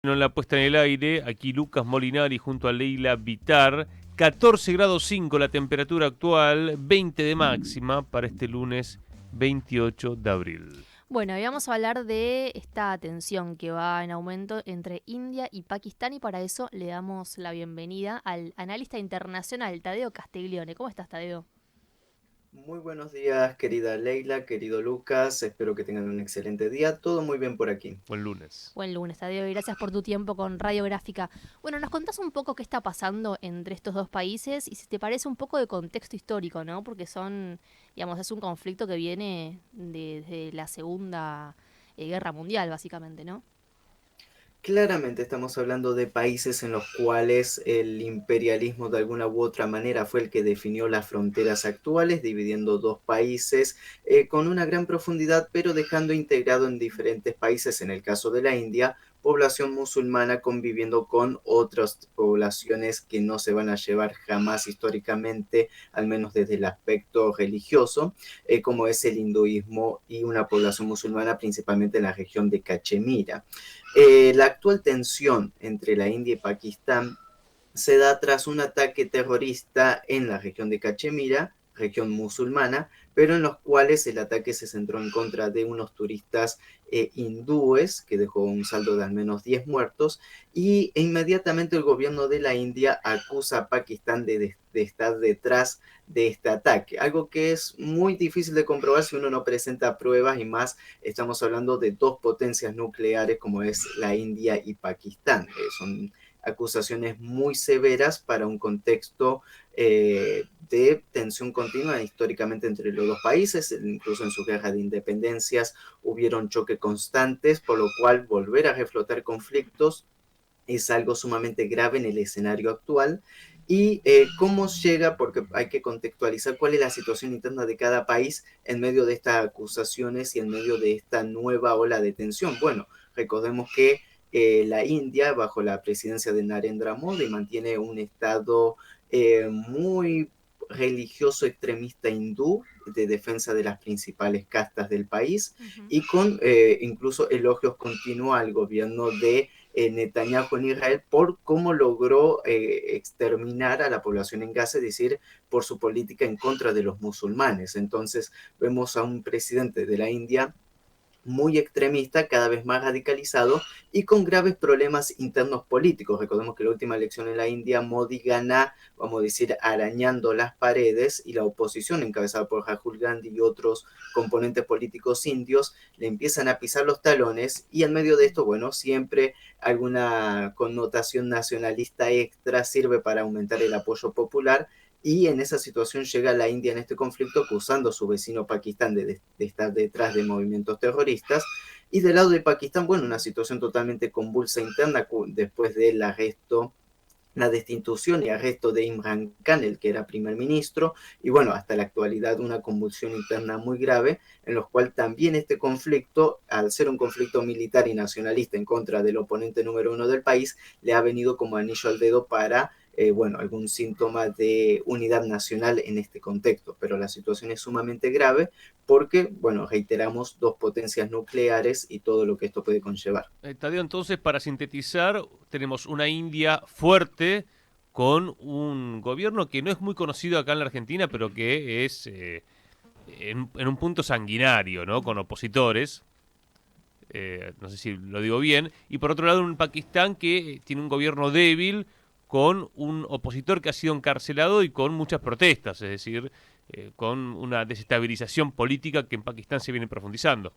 En la puesta en el aire, aquí Lucas Molinari junto a Leila Vitar. 14 grados 5 la temperatura actual, 20 de máxima para este lunes 28 de abril. Bueno, y vamos a hablar de esta tensión que va en aumento entre India y Pakistán y para eso le damos la bienvenida al analista internacional Tadeo Castiglione. ¿Cómo estás, Tadeo? Muy buenos días, querida Leila, querido Lucas. Espero que tengan un excelente día. Todo muy bien por aquí. Buen lunes. Buen lunes, Tadeo, y gracias por tu tiempo con Radiográfica. Bueno, nos contás un poco qué está pasando entre estos dos países y si te parece un poco de contexto histórico, ¿no? Porque digamos, es un conflicto que viene desde la Segunda Guerra Mundial, básicamente, ¿no? Claramente estamos hablando de países en los cuales el imperialismo de alguna u otra manera fue el que definió las fronteras actuales, dividiendo dos países con una gran profundidad, pero dejando integrado en diferentes países, en el caso de la India, población musulmana conviviendo con otras poblaciones que no se van a llevar jamás históricamente, al menos desde el aspecto religioso, como es el hinduismo y una población musulmana principalmente en la región de Cachemira. La actual tensión entre la India y Pakistán se da tras un ataque terrorista en la región de Cachemira, región musulmana, pero en los cuales el ataque se centró en contra de unos turistas hindúes, que dejó un saldo de al menos 10 muertos, y inmediatamente el gobierno de la India acusa a Pakistán de estar detrás de este ataque, algo que es muy difícil de comprobar si uno no presenta pruebas y más estamos hablando de dos potencias nucleares como es la India y Pakistán. Son acusaciones muy severas para un contexto de tensión continua históricamente entre los dos países, incluso en su guerra de independencias hubieron choques constantes, por lo cual volver a reflotar conflictos es algo sumamente grave en el escenario actual. Y cómo llega, porque hay que contextualizar cuál es la situación interna de cada país en medio de estas acusaciones y en medio de esta nueva ola de tensión. Bueno, recordemos que la India, bajo la presidencia de Narendra Modi, mantiene un estado muy religioso extremista hindú de defensa de las principales castas del país Ujú. y con incluso elogios continuos al gobierno de Netanyahu en Israel por cómo logró exterminar a la población en Gaza, es decir, por su política en contra de los musulmanes. Entonces vemos a un presidente de la India muy extremista, cada vez más radicalizado y con graves problemas internos políticos. Recordemos que la última elección en la India, Modi gana, vamos a decir, arañando las paredes y la oposición encabezada por Rahul Gandhi y otros componentes políticos indios le empiezan a pisar los talones y en medio de esto, bueno, siempre alguna connotación nacionalista extra sirve para aumentar el apoyo popular y en esa situación llega la India en este conflicto acusando a su vecino Pakistán de estar detrás de movimientos terroristas. Y del lado de Pakistán, bueno, una situación totalmente convulsa interna después del arresto, la destitución y arresto de Imran Khan, el que era primer ministro, y bueno, hasta la actualidad una convulsión interna muy grave, en los cual también este conflicto, al ser un conflicto militar y nacionalista en contra del oponente número uno del país, le ha venido como anillo al dedo para bueno, algún síntoma de unidad nacional en este contexto, pero la situación es sumamente grave porque, bueno, reiteramos, dos potencias nucleares y todo lo que esto puede conllevar. Tadeo, entonces, para sintetizar, tenemos una India fuerte con un gobierno que no es muy conocido acá en la Argentina, pero que es en un punto sanguinario, ¿no? Con opositores. No sé si lo digo bien. Y por otro lado, un Pakistán que tiene un gobierno débil con un opositor que ha sido encarcelado y con muchas protestas, es decir, con una desestabilización política que en Pakistán se viene profundizando.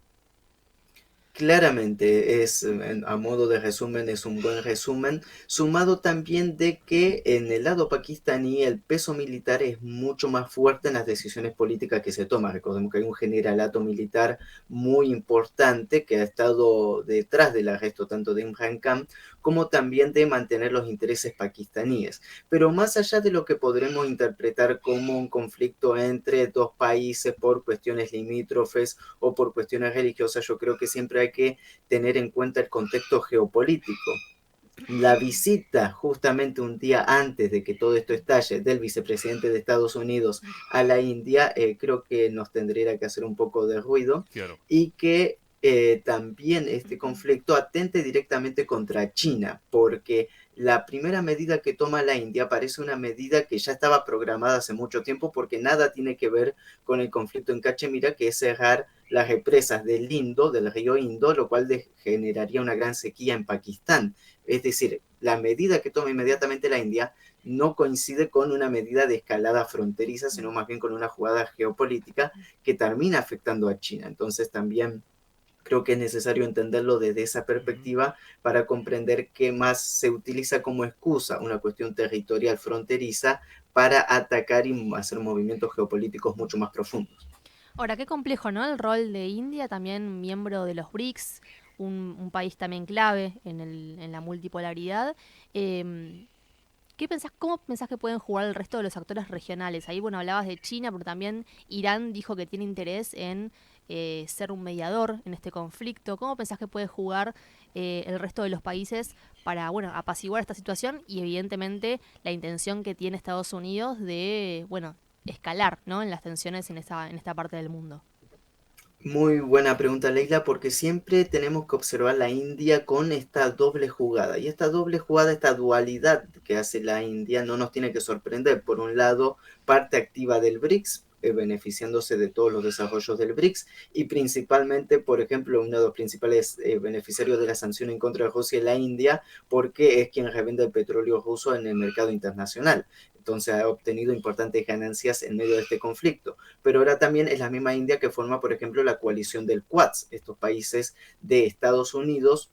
Claramente es, a modo de resumen, es un buen resumen, sumado también de que en el lado pakistaní el peso militar es mucho más fuerte en las decisiones políticas que se toman. Recordemos que hay un generalato militar muy importante que ha estado detrás del arresto tanto de Imran Khan como también de mantener los intereses pakistaníes. Pero más allá de lo que podremos interpretar como un conflicto entre dos países por cuestiones limítrofes o por cuestiones religiosas, yo creo que siempre hay que tener en cuenta el contexto geopolítico. La visita justamente un día antes de que todo esto estalle del vicepresidente de Estados Unidos a la India, creo que nos tendría que hacer un poco de ruido Claro. y que también este conflicto atente directamente contra China, porque la primera medida que toma la India parece una medida que ya estaba programada hace mucho tiempo porque nada tiene que ver con el conflicto en Cachemira, que es cerrar las represas del Indo, del río Indo, lo cual generaría una gran sequía en Pakistán. Es decir, la medida que toma inmediatamente la India no coincide con una medida de escalada fronteriza, sino más bien con una jugada geopolítica que termina afectando a China. Entonces también creo que es necesario entenderlo desde esa perspectiva para comprender que más se utiliza como excusa una cuestión territorial fronteriza para atacar y hacer movimientos geopolíticos mucho más profundos. Ahora, qué complejo, ¿no? El rol de India, también miembro de los BRICS, un país también clave en la multipolaridad. Em, ¿Cómo pensás que pueden jugar el resto de los actores regionales? Ahí, bueno, hablabas de China, pero también Irán dijo que tiene interés en ser un mediador en este conflicto. ¿Cómo pensás que puede jugar el resto de los países para, bueno, apaciguar esta situación y evidentemente la intención que tiene Estados Unidos de, bueno, escalar, ¿no? En las tensiones en esta parte del mundo. Muy buena pregunta, Leila, porque siempre tenemos que observar la India con esta doble jugada. Y esta doble jugada, esta dualidad que hace la India, no nos tiene que sorprender. Por un lado, parte activa del BRICS, beneficiándose de todos los desarrollos del BRICS, y principalmente, por ejemplo, uno de los principales beneficiarios de la sanción en contra de Rusia es la India, porque es quien revende el petróleo ruso en el mercado internacional. Entonces ha obtenido importantes ganancias en medio de este conflicto, pero ahora también es la misma India que forma, por ejemplo, la coalición del Quads, estos países de Estados Unidos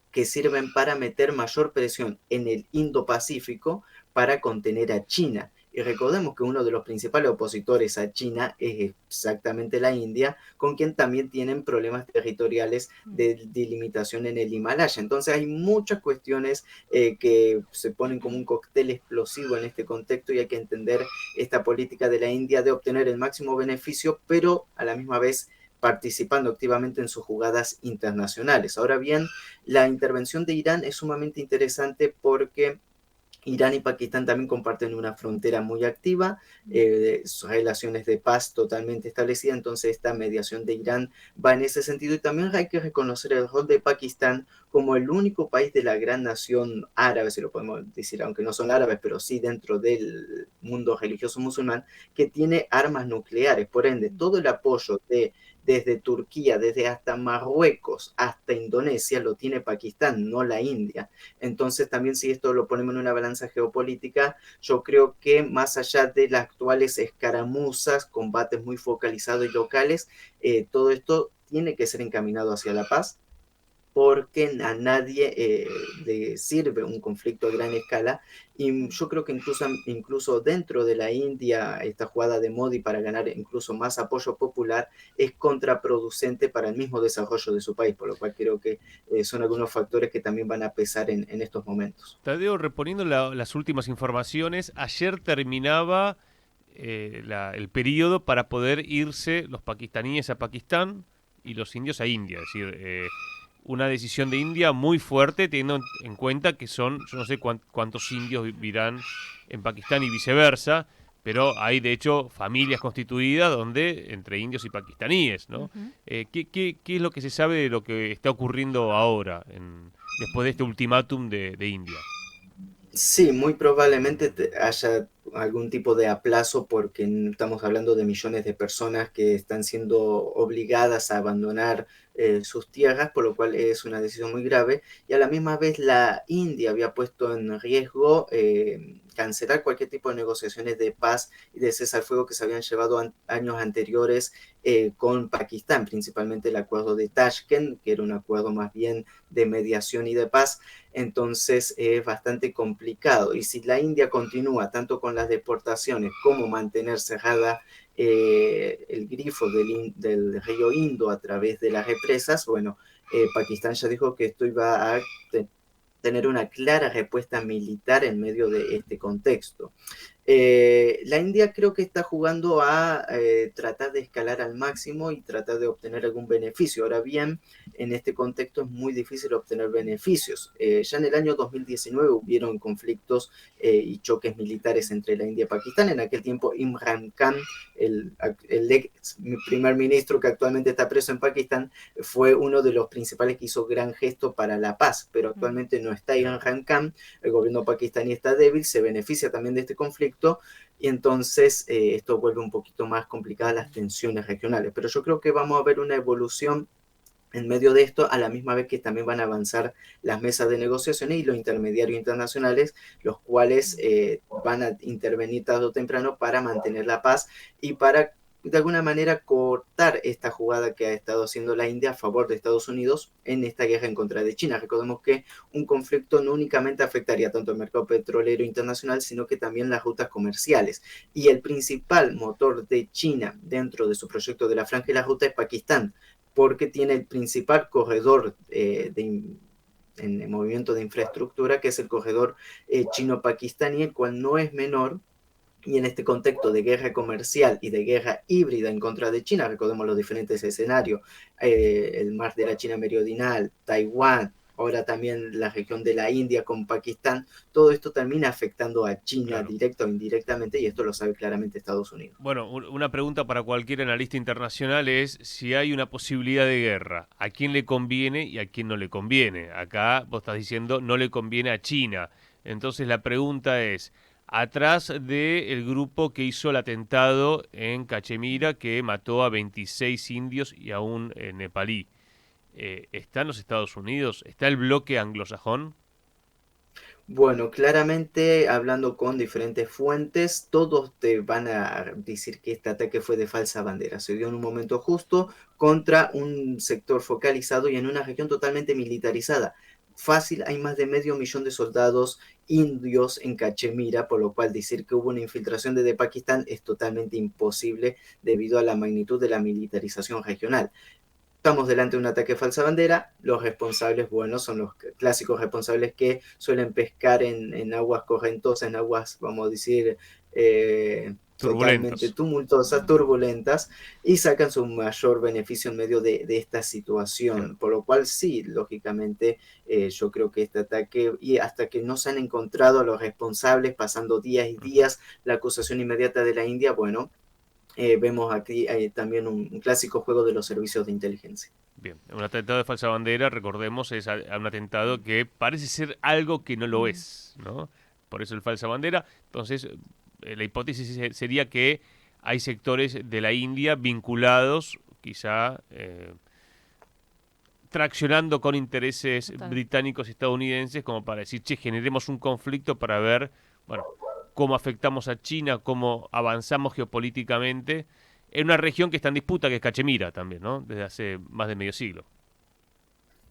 que sirven para meter mayor presión en el Indo-Pacífico para contener a China. Y recordemos que uno de los principales opositores a China es exactamente la India, con quien también tienen problemas territoriales de delimitación en el Himalaya. Entonces hay muchas cuestiones que se ponen como un cóctel explosivo en este contexto y hay que entender esta política de la India de obtener el máximo beneficio, pero a la misma vez participando activamente en sus jugadas internacionales. Ahora bien, la intervención de Irán es sumamente interesante porque Irán y Pakistán también comparten una frontera muy activa, relaciones de paz totalmente establecidas, entonces esta mediación de Irán va en ese sentido y también hay que reconocer el rol de Pakistán como el único país de la gran nación árabe, si lo podemos decir, aunque no son árabes, pero sí dentro del mundo religioso musulmán, que tiene armas nucleares. Por ende, todo el apoyo desde Turquía, desde hasta Marruecos, hasta Indonesia, lo tiene Pakistán, no la India. Entonces también si esto lo ponemos en una balanza geopolítica, yo creo que más allá de las actuales escaramuzas, combates muy focalizados y locales, todo esto tiene que ser encaminado hacia la paz porque a nadie le sirve un conflicto a gran escala y yo creo que incluso dentro de la India esta jugada de Modi para ganar incluso más apoyo popular es contraproducente para el mismo desarrollo de su país, por lo cual creo que son algunos factores que también van a pesar en estos momentos. Tadeo, reponiendo las últimas informaciones, ayer terminaba el periodo para poder irse los pakistaníes a Pakistán y los indios a India. Es decir, una decisión de India muy fuerte, teniendo en cuenta que son, yo no sé cuántos indios vivirán en Pakistán y viceversa, pero hay de hecho familias constituidas donde entre indios y pakistaníes, ¿no? Ujú. ¿Qué es lo que se sabe de lo que está ocurriendo ahora, después de este ultimátum de India? Sí, muy probablemente haya algún tipo de aplazo porque estamos hablando de millones de personas que están siendo obligadas a abandonar sus tierras, por lo cual es una decisión muy grave. Y a la misma vez la India había puesto en riesgo cancelar cualquier tipo de negociaciones de paz y de cesar fuego que se habían llevado años anteriores con Pakistán, principalmente el acuerdo de Tashkent, que era un acuerdo más bien de mediación y de paz. Entonces es bastante complicado. Y si la India continúa tanto con las deportaciones como mantener cerrada el grifo del río Indo a través de las represas, bueno, Pakistán ya dijo que esto iba a tener una clara respuesta militar en medio de este contexto. La India creo que está jugando a tratar de escalar al máximo y tratar de obtener algún beneficio. Ahora bien, en este contexto es muy difícil obtener beneficios. Ya en el año 2019 hubieron conflictos y choques militares entre la India y Pakistán. En aquel tiempo Imran Khan, el ex primer ministro que actualmente está preso en Pakistán, fue uno de los principales que hizo gran gesto para la paz, pero actualmente no está Imran Khan, el gobierno pakistaní está débil, se beneficia también de este conflicto y entonces esto vuelve un poquito más complicadas las tensiones regionales. Pero yo creo que vamos a ver una evolución en medio de esto, a la misma vez que también van a avanzar las mesas de negociaciones y los intermediarios internacionales, los cuales van a intervenir tarde o temprano para mantener la paz y para de alguna manera cortar esta jugada que ha estado haciendo la India a favor de Estados Unidos en esta guerra en contra de China. Recordemos que un conflicto no únicamente afectaría tanto el mercado petrolero internacional, sino que también las rutas comerciales. Y el principal motor de China dentro de su proyecto de la Franja y la Ruta es Pakistán, porque tiene el principal corredor en movimiento de infraestructura, que es el corredor chino-pakistaní, el cual no es menor. Y en este contexto de guerra comercial y de guerra híbrida en contra de China, recordemos los diferentes escenarios, el mar de la China Meridional, Taiwán, ahora también la región de la India con Pakistán, todo esto termina afectando a China Claro. directa o indirectamente y esto lo sabe claramente Estados Unidos. Bueno, una pregunta para cualquier analista internacional es si hay una posibilidad de guerra, ¿a quién le conviene y a quién no le conviene? Acá vos estás diciendo no le conviene a China. Entonces la pregunta es, atrás del grupo que hizo el atentado en Cachemira que mató a 26 indios y a un nepalí, ¿están los Estados Unidos? ¿Está el bloque anglosajón? Bueno, claramente hablando con diferentes fuentes, todos te van a decir que este ataque fue de falsa bandera. Se dio en un momento justo contra un sector focalizado y en una región totalmente militarizada. Fácil, hay más de medio millón de soldados indios en Cachemira, por lo cual decir que hubo una infiltración desde Pakistán es totalmente imposible debido a la magnitud de la militarización regional. Estamos delante de un ataque falsa bandera, los responsables, bueno, son los clásicos responsables que suelen pescar en aguas correntosas, en aguas, vamos a decir, totalmente Turbulentos. tumultuosas, turbulentas, y sacan su mayor beneficio en medio de esta situación. Claro. Por lo cual, sí, lógicamente, yo creo que este ataque, y hasta que no se han encontrado a los responsables, pasando días y Ujú. días, la acusación inmediata de la India, bueno, vemos aquí también un clásico juego de los servicios de inteligencia. Bien, un atentado de falsa bandera, recordemos, es a un atentado que parece ser algo que no lo es, ¿no? Por eso el falsa bandera. Entonces, la hipótesis sería que hay sectores de la India vinculados, quizá traccionando con intereses Total. británicos y estadounidenses, como para decir, che, generemos un conflicto para ver, bueno, cómo afectamos a China, cómo avanzamos geopolíticamente en una región que está en disputa, que es Cachemira también, ¿no? Desde hace más de medio siglo.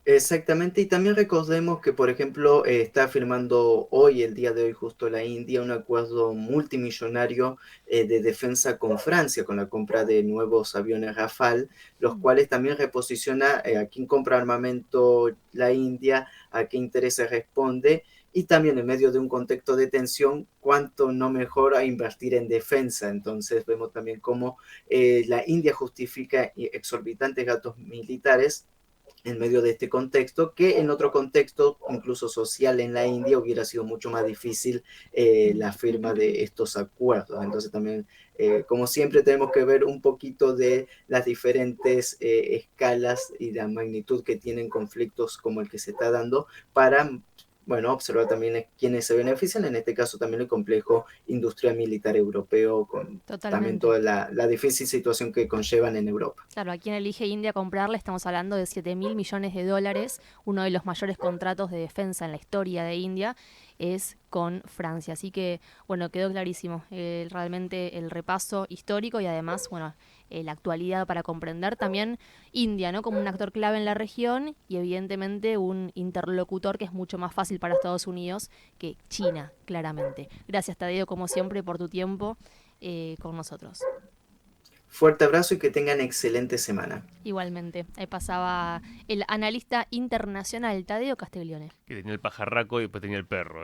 Exactamente, y también recordemos que, por ejemplo, está firmando hoy, el día de hoy, justo la India, un acuerdo multimillonario de defensa con Francia, con la compra de nuevos aviones Rafale, los Mm. cuales también reposiciona a quién compra armamento la India, a qué intereses responde, y también en medio de un contexto de tensión, cuánto no mejora invertir en defensa. Entonces vemos también cómo la India justifica exorbitantes gastos militares en medio de este contexto, que en otro contexto, incluso social en la India, hubiera sido mucho más difícil la firma de estos acuerdos. Entonces también, como siempre, tenemos que ver un poquito de las diferentes escalas y la magnitud que tienen conflictos como el que se está dando para, bueno, observar también quiénes se benefician, en este caso también el complejo industrial militar europeo, con también Totalmente. toda la difícil situación que conllevan en Europa. Claro, a quien elige India comprarle estamos hablando de 7.000 millones de dólares. Uno de los mayores contratos de defensa en la historia de India es con Francia. Así que, bueno, quedó clarísimo realmente el repaso histórico y además, bueno, la actualidad para comprender también India, ¿no? Como un actor clave en la región y evidentemente un interlocutor que es mucho más fácil para Estados Unidos que China, claramente. Gracias, Tadeo, como siempre, por tu tiempo con nosotros. Fuerte abrazo y que tengan excelente semana. Igualmente, ahí pasaba el analista internacional Tadeo Castiglione. Que tenía el pajarraco y después tenía el perro.